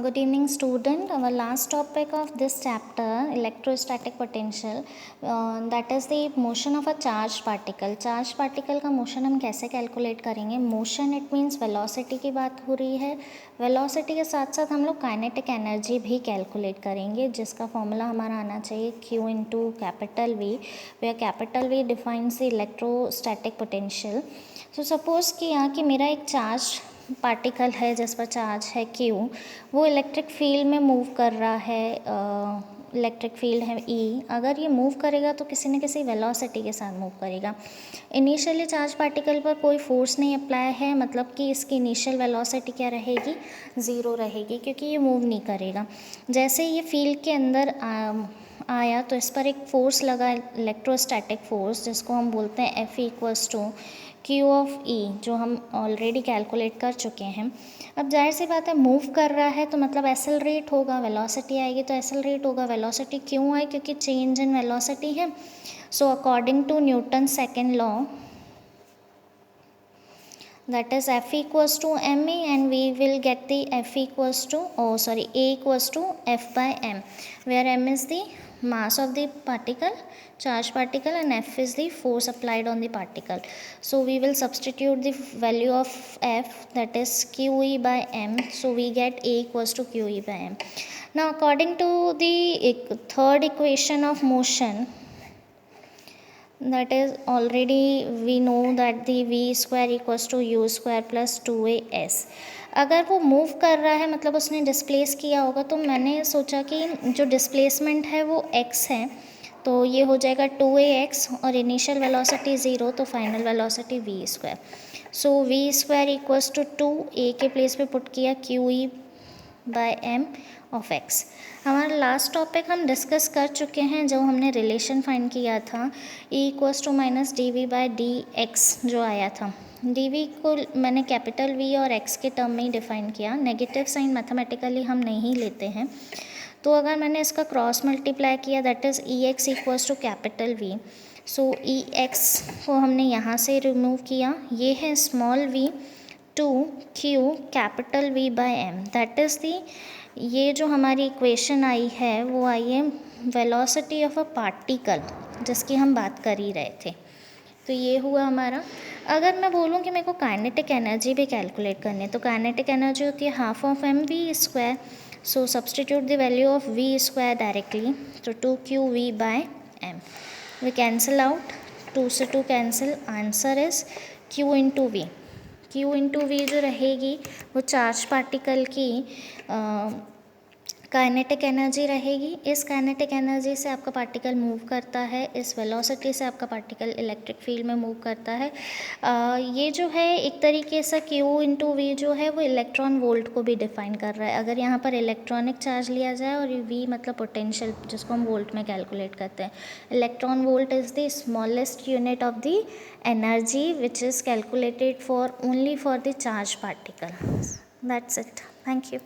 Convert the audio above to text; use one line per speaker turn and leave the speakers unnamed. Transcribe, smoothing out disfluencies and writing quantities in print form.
Good evening student. Our last topic of this chapter, electrostatic potential, that is the motion of a charged particle. Charged particle का motion हम कैसे calculate करेंगे? Motion it means velocity की बात हो रही है. Velocity के साथ साथ हम लोग kinetic energy भी calculate करेंगे, जिसका formula हमारा आना चाहिए Q into capital V, where capital V defines the electrostatic potential. So suppose कि यहाँ की मेरा एक charged पार्टिकल है जिस पर चार्ज है Q, वो इलेक्ट्रिक फील्ड में मूव कर रहा है, इलेक्ट्रिक फील्ड है E. अगर ये मूव करेगा तो किसी न किसी वेलोसिटी के साथ मूव करेगा. इनिशियली चार्ज पार्टिकल पर कोई फोर्स नहीं अप्लाई है, मतलब कि इसकी इनिशियल वेलोसिटी क्या रहेगी, ज़ीरो रहेगी, क्योंकि ये मूव नहीं करेगा. जैसे ये फील्ड के अंदर आया तो इस पर एक फोर्स लगा, इलेक्ट्रोस्टैटिक फोर्स, जिसको हम बोलते हैं F equals to Q of E, जो हम ऑलरेडी कैलकुलेट कर चुके हैं. अब जाहिर सी बात है मूव कर रहा है तो मतलब एक्सेलरेट होगा, वेलोसिटी आएगी तो एक्सेलरेट होगा. वेलोसिटी क्यों है? क्योंकि चेंज इन वेलोसिटी है. So according to Newton second law, that is F equals to ma, and we will get the F equals to A equals to F by m, where m is the mass of the particle, charged particle, and F is the force applied on the particle. So we will substitute the value of F, that is QE by m, so we get A equals to QE by m. Now according to the third equation of motion, that is already we know that the v square equals to u square plus 2as. अगर वो move कर रहा है मतलब उसने displace किया होगा, तो मैंने सोचा कि जो डिस्प्लेसमेंट है वो x है, तो ये हो जाएगा 2ax, और इनिशियल वेलोसिटी 0, तो final velocity v square. So v square equals to 2, a के प्लेस पे पुट किया QE by m of x. हमारा लास्ट टॉपिक हम डिस्कस कर चुके हैं, जो हमने रिलेशन फाइंड किया था E equals to minus D V by D X जो आया था. dv को मैंने कैपिटल V और x के टर्म में ही डिफाइन किया. नेगेटिव साइन मैथमेटिकली हम नहीं लेते हैं, तो अगर मैंने इसका क्रॉस मल्टीप्लाई किया, that is E X equals to capital V. So E X को हमने यहाँ से रिमूव किया, ये है small v two q capital V by m, that is the, ये जो हमारी इक्वेशन आई है वो आई है वेलोसिटी ऑफ अ पार्टिकल, जिसकी हम बात कर ही रहे थे. तो ये हुआ हमारा. अगर मैं बोलूँ कि मेरे को काइनेटिक एनर्जी भी कैलकुलेट करनी है, तो काइनेटिक एनर्जी होती है half of M V square. So substitute the value of V square directly, तो 2QV by M. V cancel out, 2 से 2 cancel, answer is Q into V. Q into V जो रहेगी वो चार्ज पार्टिकल की kinetic energy रहेगी. इस kinetic energy से आपका पार्टिकल मूव करता है, इस वेलोसिटी से आपका पार्टिकल इलेक्ट्रिक फील्ड में मूव करता है. ये जो है एक तरीके से Q इंटू वी जो है वो इलेक्ट्रॉन वोल्ट को भी डिफाइन कर रहा है. अगर यहाँ पर इलेक्ट्रॉनिक चार्ज लिया जाए और V मतलब पोटेंशियल, जिसको हम वोल्ट में कैलकुलेट करते हैं. Electron volt is the smallest unit of the energy which is calculated for only for the charge particle. That's it. Thank you.